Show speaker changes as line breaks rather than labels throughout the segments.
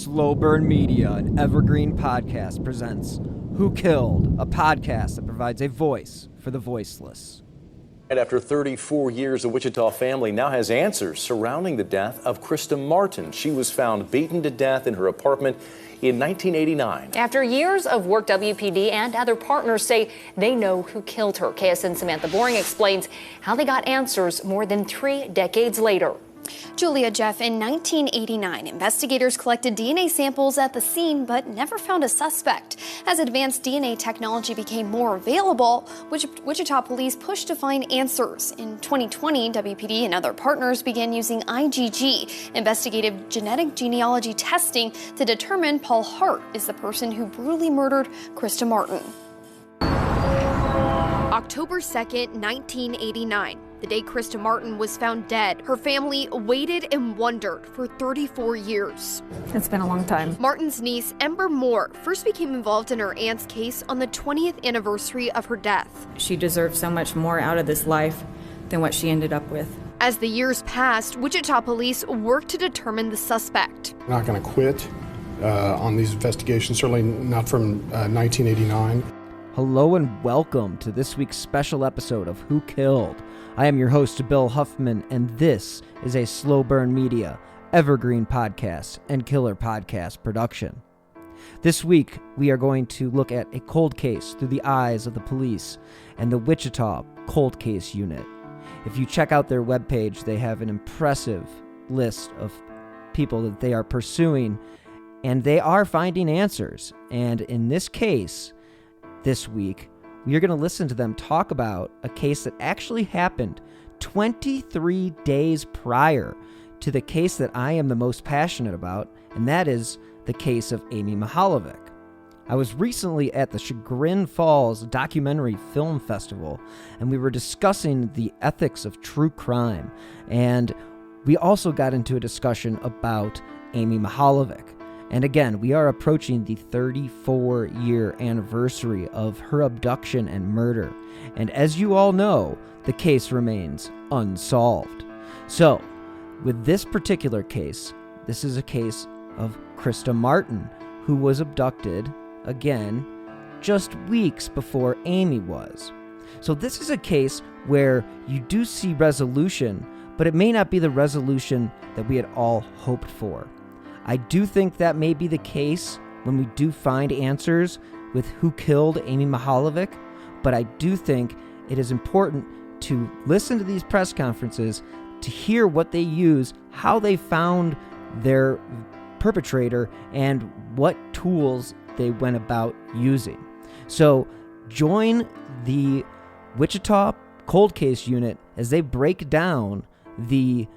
Slow Burn Media, an evergreen podcast, presents Who Killed, a podcast that provides a voice for the voiceless.
And after 34 years, a Wichita family now has answers surrounding the death of Krista Martin. She was found beaten to death in her apartment in 1989.
After years of work, WPD and other partners say they know who killed her. KSN Samantha Boring explains how they got answers more than 3 decades later.
Julia, Jeff, in 1989, investigators collected DNA samples at the scene but never found a suspect. As advanced DNA technology became more available, Wichita police pushed to find answers. In 2020, WPD and other partners began using IgG, investigative genetic genealogy testing, to determine Paul Hart is the person who brutally murdered Krista Martin. October 2nd, 1989. The day Krista Martin was found dead, her family waited and wondered for 34 years.
It's been a long time.
Martin's niece, Ember Moore, first became involved in her aunt's case on the 20th anniversary of her death.
She deserved so much more out of this life than what she ended up with.
As the years passed, Wichita police worked to determine the suspect.
We're not going to quit on these investigations, certainly not from 1989.
Hello and welcome to this week's special episode of Who Killed. I am your host, Bill Huffman, and this is a Slow Burn Media, evergreen podcast, and killer podcast production. This week, we are going to look at a cold case through the eyes of the police and the Wichita Cold Case Unit. If you check out their webpage, they have an impressive list of people that they are pursuing, and they are finding answers. And in this case, this week, we are going to listen to them talk about a case that actually happened 23 days prior to the case that I am the most passionate about, and that is the case of Amy Mihaljevic. I was recently at the Chagrin Falls Documentary Film Festival, and we were discussing the ethics of true crime, and we also got into a discussion about Amy Mihaljevic. And again, we are approaching the 34-year anniversary of her abduction and murder. And as you all know, the case remains unsolved. So, with this particular case, this is a case of Krista Martin, who was abducted, again, just weeks before Amy was. So this is a case where you do see resolution, but it may not be the resolution that we had all hoped for. I do think that may be the case when we do find answers with who killed Amy Mihaljevic, but I do think it is important to listen to these press conferences to hear what they use, how they found their perpetrator, and what tools they went about using. So join the Wichita Cold Case Unit as they break down the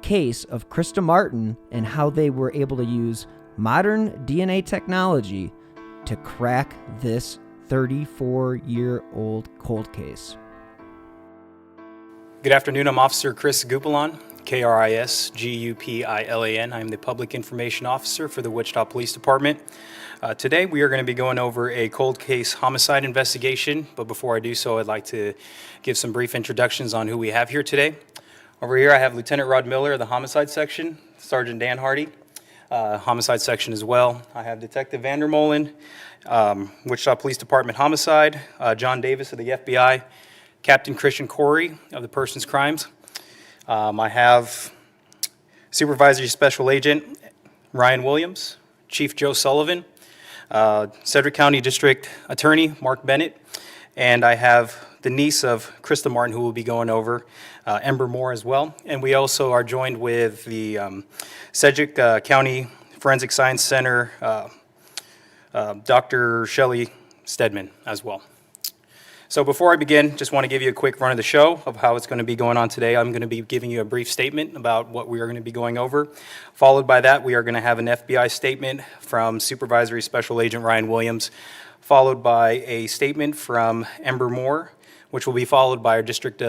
case of Krista Martin and how they were able to use modern DNA technology to crack this 34-year-old cold case.
Good afternoon. I'm Officer Chris Gupilan, K-R-I-S-G-U-P-I-L-A-N. I'm the Public Information Officer for the Wichita Police Department. Today we are going to be going over a cold case homicide investigation, but before I do so, I'd like to give some brief introductions on who we have here today. Over here I have Lieutenant Rod Miller of the Homicide Section, Sergeant Dan Hardy, Homicide Section as well. I have Detective Vandermolen, Wichita Police Department Homicide, John Davis of the FBI, Captain Christian Corey of the Persons Crimes. I have Supervisory Special Agent Ryan Williams, Chief Joe Sullivan, Cedric County District Attorney Mark Bennett, and I have the niece of Krista Martin, who will be going over, Ember Moore as well. And we also are joined with the Cedric County Forensic Science Center, Dr. Shelley Stedman as well. So before I begin, just want to give you a quick run of the show of how it's going to be going on today. I'm going to be giving you a brief statement about what we are going to be going over. Followed by that, we are going to have an FBI statement from Supervisory Special Agent Ryan Williams, followed by a statement from Ember Moore, which will be followed by our District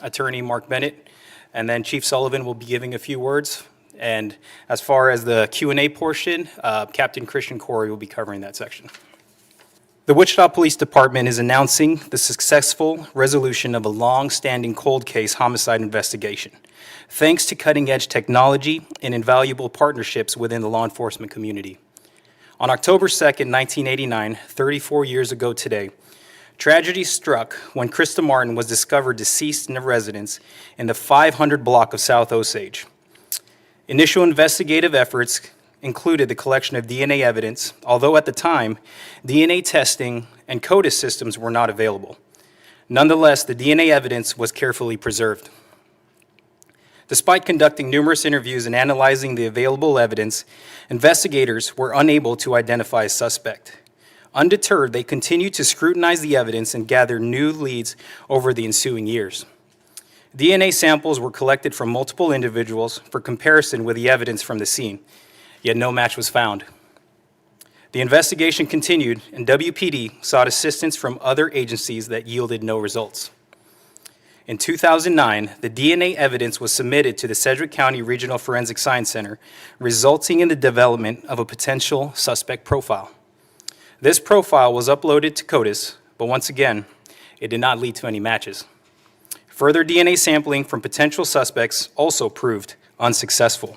Attorney Mark Bennett, and then Chief Sullivan will be giving a few words. And as far as the Q&A portion, Captain Christian Corey will be covering that section. The Wichita Police Department is announcing the successful resolution of a long-standing cold case homicide investigation. thanks to cutting-edge technology and invaluable partnerships within the law enforcement community. On October 2nd, 1989, 34 years ago today, tragedy struck when Krista Martin was discovered deceased in a residence in the 500 block of South Osage. Initial investigative efforts included the collection of DNA evidence, although at the time, DNA testing and CODIS systems were not available. Nonetheless, the DNA evidence was carefully preserved. Despite conducting numerous interviews and analyzing the available evidence, investigators were unable to identify a suspect. Undeterred, they continued to scrutinize the evidence and gather new leads over the ensuing years. DNA samples were collected from multiple individuals for comparison with the evidence from the scene, yet no match was found. The investigation continued, and WPD sought assistance from other agencies that yielded no results. In 2009, the DNA evidence was submitted to the Sedgwick County Regional Forensic Science Center, resulting in the development of a potential suspect profile. This profile was uploaded to CODIS, but once again, it did not lead to any matches. Further DNA sampling from potential suspects also proved unsuccessful.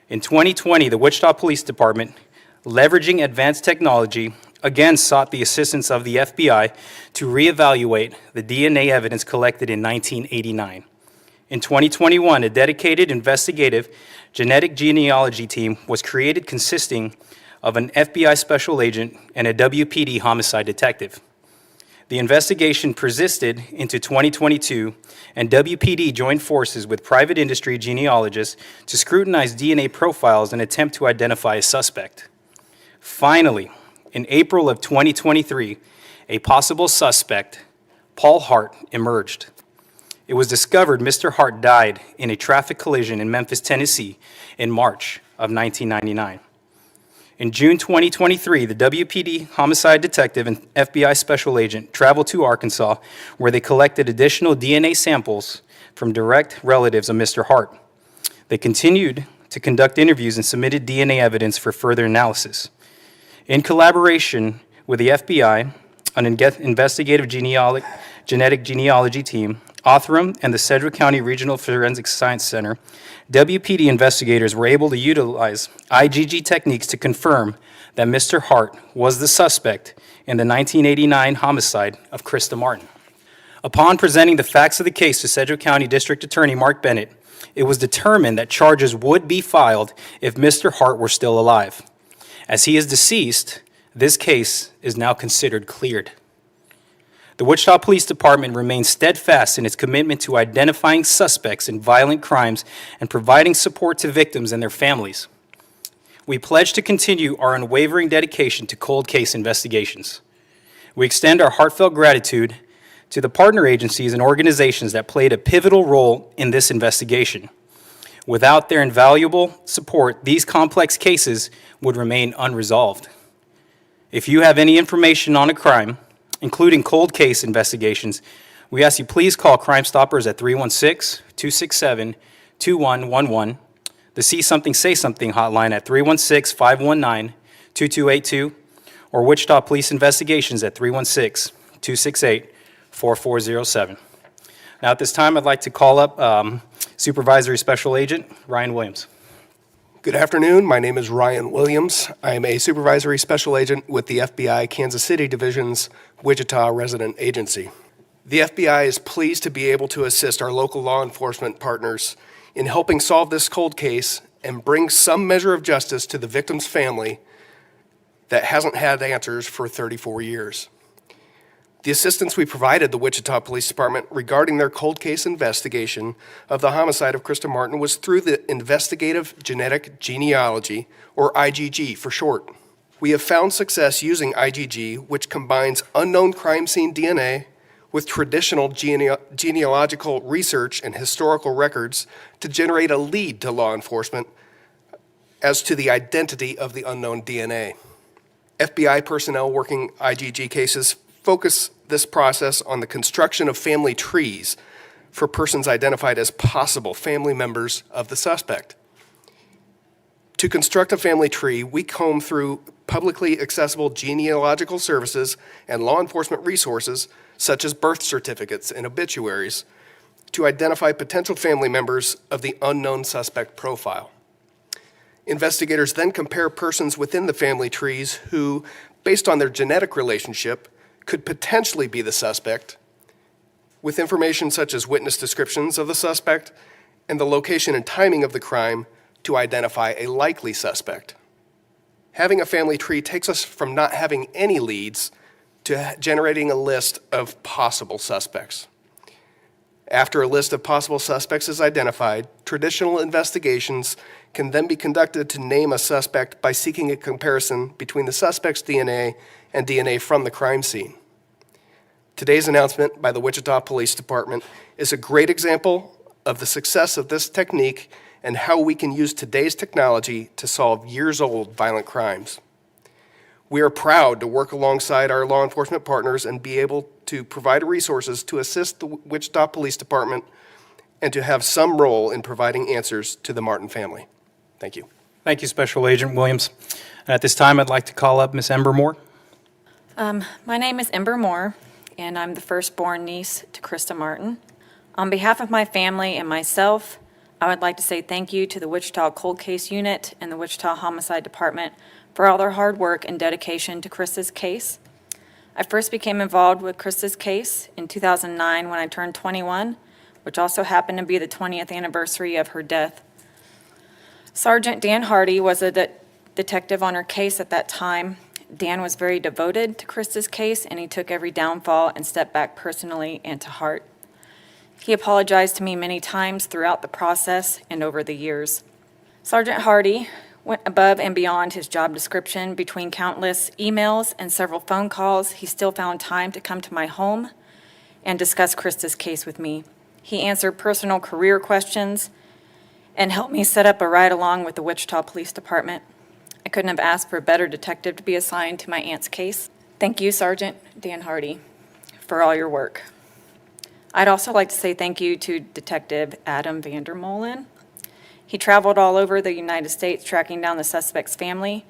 In 2020, the Wichita Police Department, leveraging advanced technology, again sought the assistance of the FBI to reevaluate the DNA evidence collected in 1989. In 2021, a dedicated investigative genetic genealogy team was created consisting of an FBI special agent and a WPD homicide detective. The investigation persisted into 2022, and WPD joined forces with private industry genealogists to scrutinize DNA profiles and attempt to identify a suspect. Finally, in April of 2023, a possible suspect, Paul Hart, emerged. It was discovered Mr. Hart died in a traffic collision in Memphis, Tennessee in March of 1999. In June 2023, the WPD homicide detective and FBI special agent traveled to Arkansas, where they collected additional DNA samples from direct relatives of Mr. Hart. They continued to conduct interviews and submitted DNA evidence for further analysis. In collaboration with the FBI, an investigative genetic genealogy team, Othram, and the Sedgwick County Regional Forensic Science Center, WPD investigators were able to utilize IgG techniques to confirm that Mr. Hart was the suspect in the 1989 homicide of Krista Martin. Upon presenting the facts of the case to Sedgwick County District Attorney Mark Bennett, it was determined that charges would be filed if Mr. Hart were still alive. As he is deceased, this case is now considered cleared. The Wichita Police Department remains steadfast in its commitment to identifying suspects in violent crimes and providing support to victims and their families. We pledge to continue our unwavering dedication to cold case investigations. We extend our heartfelt gratitude to the partner agencies and organizations that played a pivotal role in this investigation. Without their invaluable support, these complex cases would remain unresolved. If you have any information on a crime, including cold case investigations, we ask you please call Crime Stoppers at 316-267-2111, the See Something, Say Something hotline at 316-519-2282, or Wichita Police Investigations at 316-268-4407. Now at this time, I'd like to call up Supervisory Special Agent Ryan Williams.
Good afternoon. My name is Ryan Williams. I am a Supervisory Special Agent with the FBI Kansas City Division's Wichita Resident Agency. The FBI is pleased to be able to assist our local law enforcement partners in helping solve this cold case and bring some measure of justice to the victim's family that hasn't had answers for 34 years. The assistance we provided the Wichita Police Department regarding their cold case investigation of the homicide of Krista Martin was through the Investigative Genetic Genealogy, or IgG for short. We have found success using IgG, which combines unknown crime scene DNA with traditional genealogical research and historical records to generate a lead to law enforcement as to the identity of the unknown DNA. FBI personnel working IgG cases focus this process on the construction of family trees for persons identified as possible family members of the suspect. To construct a family tree, we comb through publicly accessible genealogical services and law enforcement resources such as birth certificates and obituaries to identify potential family members of the unknown suspect profile. Investigators then compare persons within the family trees who, based on their genetic relationship, could potentially be the suspect, with information such as witness descriptions of the suspect and the location and timing of the crime to identify a likely suspect. Having a family tree takes us from not having any leads to generating a list of possible suspects. After a list of possible suspects is identified, traditional investigations can then be conducted to name a suspect by seeking a comparison between the suspect's DNA and DNA from the crime scene. Today's announcement by the Wichita Police Department is a great example of the success of this technique and how we can use today's technology to solve years-old violent crimes. We are proud to work alongside our law enforcement partners and be able to provide resources to assist the Wichita Police Department and to have some role in providing answers to the Martin family. Thank you.
Thank you, Special Agent Williams. And at this time, I'd like to call up Ms. Ember Moore.
My name is Ember Moore, and I'm the firstborn niece to Krista Martin. On behalf of my family and myself, I would like to say thank you to the Wichita Cold Case Unit and the Wichita Homicide Department for all their hard work and dedication to Krista's case. I first became involved with Krista's case in 2009 when I turned 21, which also happened to be the 20th anniversary of her death. Sergeant Dan Hardy was a detective on her case at that time. Dan was very devoted to Krista's case, and he took every downfall and stepped back personally and to heart. He apologized to me many times throughout the process and over the years. Sergeant Hardy went above and beyond his job description. Between countless emails and several phone calls, he still found time to come to my home and discuss Krista's case with me. He answered personal career questions and helped me set up a ride-along with the Wichita Police Department. I couldn't have asked for a better detective to be assigned to my aunt's case. Thank you, Sergeant Dan Hardy, for all your work. I'd also like to say thank you to Detective Adam Vandermolen. He traveled all over the United States tracking down the suspect's family.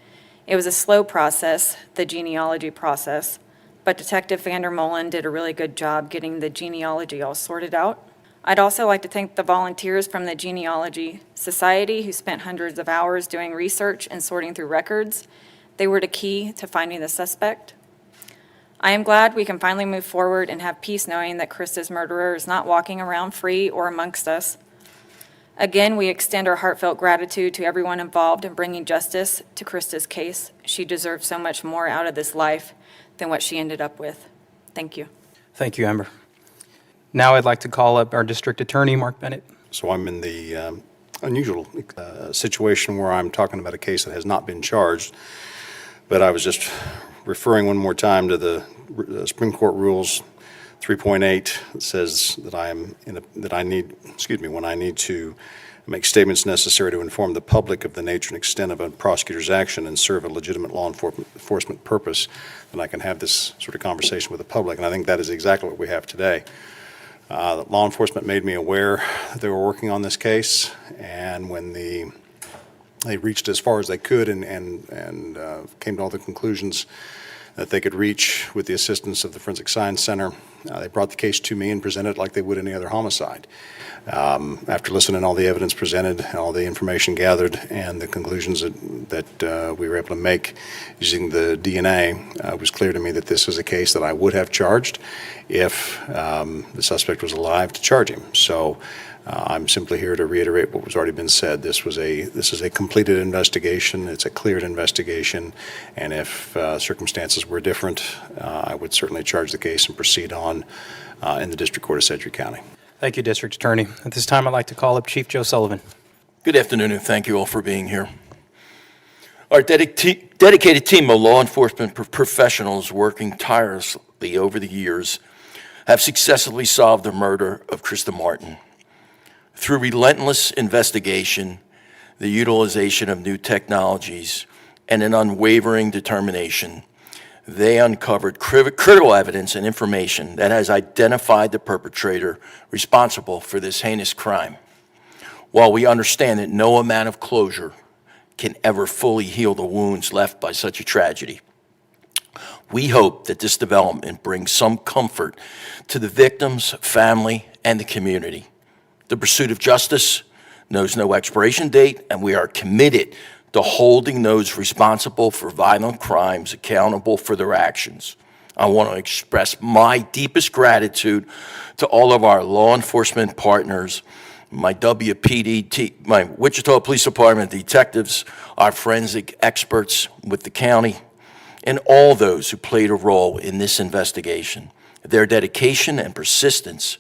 It was a slow process, the genealogy process, but Detective Vandermolen did a really good job getting the genealogy all sorted out. I'd also like to thank the volunteers from the Genealogy Society who spent hundreds of hours doing research and sorting through records. They were the key to finding the suspect. I am glad we can finally move forward and have peace knowing that Krista's murderer is not walking around free or amongst us. Again, we extend our heartfelt gratitude to everyone involved in bringing justice to Krista's case. She deserves so much more out of this life than what she ended up with. Thank you.
Thank you, Ember. Now I'd like to call up our District Attorney, Mark Bennett.
So I'm in the unusual situation where I'm talking about a case that has not been charged, but I was just referring one more time to the Supreme Court Rules 3.8 that says that when I need to make statements necessary to inform the public of the nature and extent of a prosecutor's action and serve a legitimate law enforcement purpose, then I can have this sort of conversation with the public, and I think that is exactly what we have today. Law enforcement made me aware that they were working on this case, and when they reached as far as they could and came to all the conclusions that they could reach with the assistance of the Forensic Science Center, they brought the case to me and presented it like they would any other homicide. After listening to all the evidence presented, all the information gathered, and the conclusions that we were able to make using the DNA, it was clear to me that this was a case that I would have charged if the suspect was alive to charge him. So I'm simply here to reiterate what was already been said. This is a completed investigation. It's a cleared investigation, and if circumstances were different, I would certainly charge the case and proceed on in the District Court of Sedgwick County.
Thank you, District Attorney. At this time, I'd like to call up Chief Joe Sullivan.
Good afternoon, and thank you all for being here. Our dedicated team of law enforcement professionals working tirelessly over the years have successfully solved the murder of Krista Martin. Through relentless investigation, the utilization of new technologies, and an unwavering determination, they uncovered critical evidence and information that has identified the perpetrator responsible for this heinous crime. While we understand that no amount of closure can ever fully heal the wounds left by such a tragedy, We hope that this development brings some comfort to the victims, family, and the community. The pursuit of justice knows no expiration date, and we are committed to holding those responsible for violent crimes accountable for their actions. I want to express my deepest gratitude to all of our law enforcement partners, my WPD, my Wichita Police Department detectives, our forensic experts with the county, and all those who played a role in this investigation. Their dedication and persistence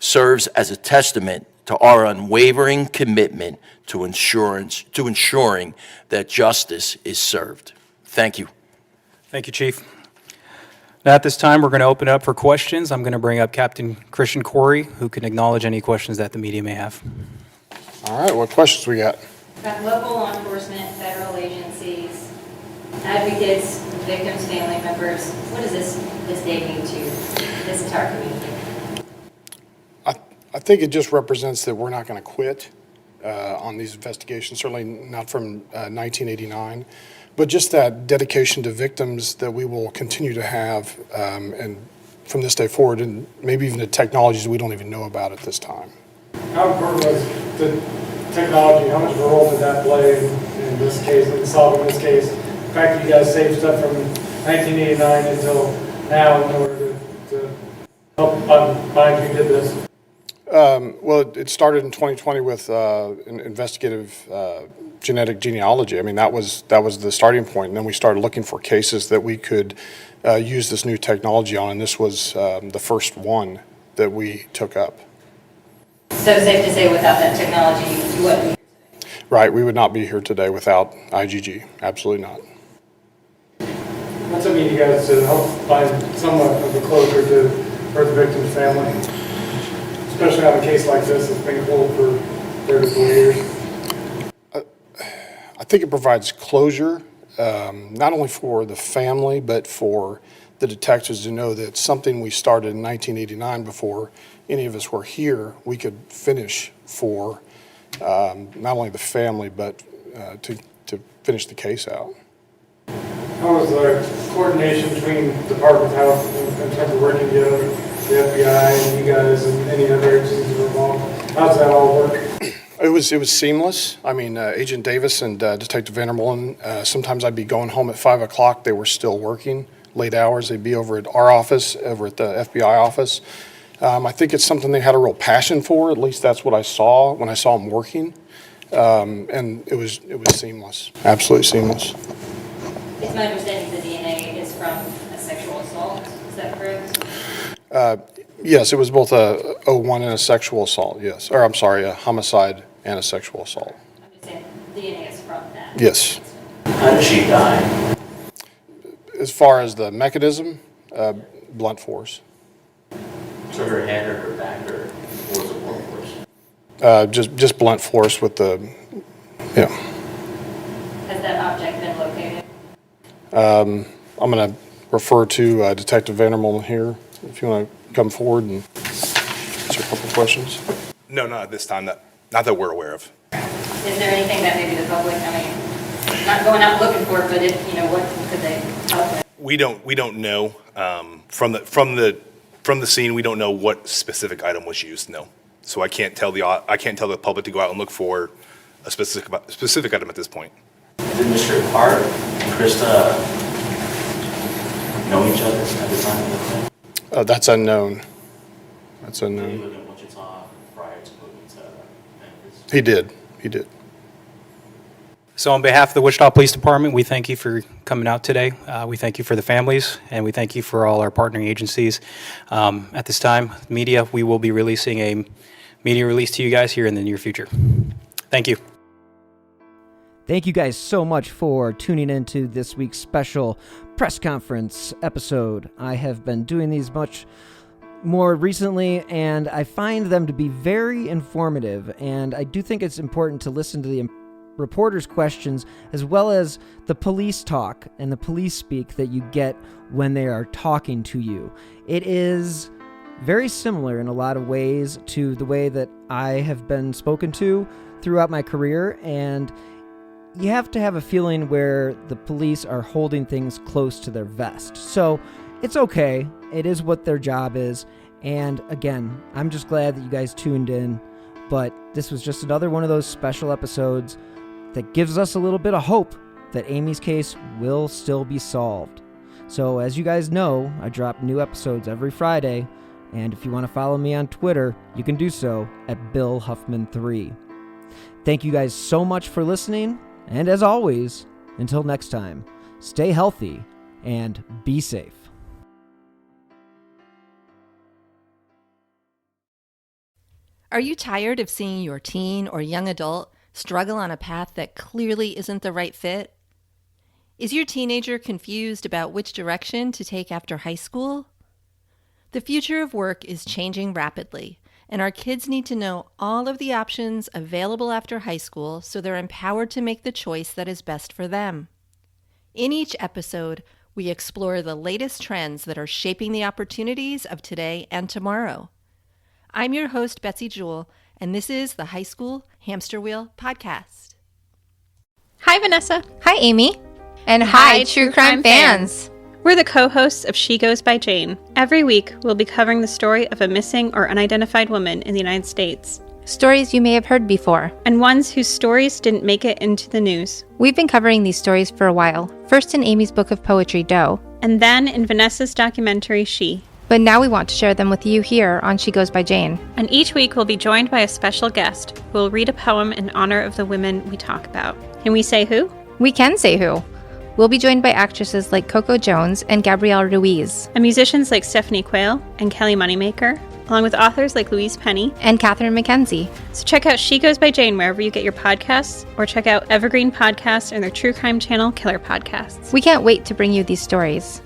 serves as a testament to our unwavering commitment to ensuring that justice is served. Thank you.
Thank you, Chief. Now, at this time, we're going to open it up for questions. I'm going to bring up Captain Christian Corey, who can acknowledge any questions that the media may have.
All right, what questions we got?
About local law enforcement, federal agencies, advocates, victims, family members, what does this day mean to this entire community?
I think it just represents that we're not going to quit on these investigations, certainly not from 1989, but just that dedication to victims that we will continue to have and from this day forward, and maybe even the technologies we don't even know about at this time.
How important was the technology? How much of a role did that play in this case, in solving this case? The fact that you guys saved stuff from 1989 until now in order to help find who did this?
Well, it started in 2020 with an investigative genetic genealogy. I mean, that was the starting point, and then we started looking for cases that we could use this new technology on, and this was the first one that we took up.
So safe to say without that technology, you wouldn't be here today?
Right, we would not be here today without IGG. Absolutely not.
What's it mean to you guys to help find somewhat of a closure for the victim's family? Especially on a case like this that's been cold for 34 years.
I think it provides closure, not only for the family, but for the detectives to know that something we started in 1989 before any of us were here, we could finish for not only the family, but to finish the case out.
How was the coordination between Department of Health in terms of working together, the FBI and you guys and any other agencies that were involved? How does that all work?
It was seamless. I mean, Agent Davis and Detective Vandermolen, sometimes I'd be going home at 5 o'clock. They were still working late hours. They'd be over at our office, over at the FBI office. I think it's something they had a real passion for. At least that's what I saw when I saw them working. And it was seamless, absolutely seamless.
It's my understanding the DNA is from a sexual assault. Is that correct?
Yes, it was both a 01 and a sexual assault, yes. Or I'm sorry, a homicide and a sexual assault.
I'm just saying DNA is from that.
Yes.
How did she die?
As far as the mechanism, blunt force.
To her head or her back, or was it blunt force?
Just blunt force with the, yeah.
Has that object been located?
I'm going to refer to Detective Vandermolen here, if you want to come forward and answer a couple of questions.
No, not at this time. Not that we're aware of.
Is there anything that maybe the public, I mean, not going out looking for it, but if, you know, what could they help with?
We don't know from the scene. We don't know what specific item was used. No, so I can't tell the public to go out and look for a specific item at this point.
Did Mr. Hart and Krista know each other at the time?
That's unknown. That's
Did he
unknown.
live in Wichita prior to moving to Memphis?
He did. He did.
So on behalf of the Wichita Police Department, we thank you for coming out today. We thank you for the families, and we thank you for all our partnering agencies. At this time, media, we will be releasing a media release to you guys here in the near future. Thank you.
Thank you guys so much for tuning into this week's special press conference episode. I have been doing these much more recently, and I find them to be very informative, and I do think it's important to listen to the reporters' questions as well as the police talk and the police speak that you get when they are talking to you. It is very similar in a lot of ways to the way that I have been spoken to throughout my career, and you have to have a feeling where the police are holding things close to their vest. So it's okay. It is what their job is. And again, I'm just glad that you guys tuned in. But this was just another one of those special episodes that gives us a little bit of hope that Amy's case will still be solved. So as you guys know, I drop new episodes every Friday. And if you want to follow me on Twitter, you can do so at BillHuffman3. Thank you guys so much for listening. And as always, until next time, stay healthy and be safe.
Are you tired of seeing your teen or young adult struggle on a path that clearly isn't the right fit? Is your teenager confused about which direction to take after high school? The future of work is changing rapidly, and our kids need to know all of the options available after high school so they're empowered to make the choice that is best for them. In each episode, we explore the latest trends that are shaping the opportunities of today and tomorrow. I'm your host, Betsy Jewell, and this is the High School Hamster Wheel Podcast.
Hi, Vanessa.
Hi, Amy. And hi, True Crime fans.
We're the co-hosts of She Goes by Jane. Every week, we'll be covering the story of a missing or unidentified woman in the United States.
Stories you may have heard before.
And ones whose stories didn't make it into the news.
We've been covering these stories for a while, first in Amy's book of poetry, Doe.
And then in Vanessa's documentary, She.
But now we want to share them with you here on She Goes by Jane.
And each week we'll be joined by a special guest who will read a poem in honor of the women we talk about. Can we say who?
We can say who. We'll be joined by actresses like Coco Jones and Gabrielle Ruiz.
And musicians like Stephanie Quayle and Kelly Moneymaker, along with authors like Louise Penny
and Catherine McKenzie.
So check out She Goes by Jane wherever you get your podcasts, or check out Evergreen Podcasts and their true crime channel, Killer Podcasts.
We can't wait to bring you these stories.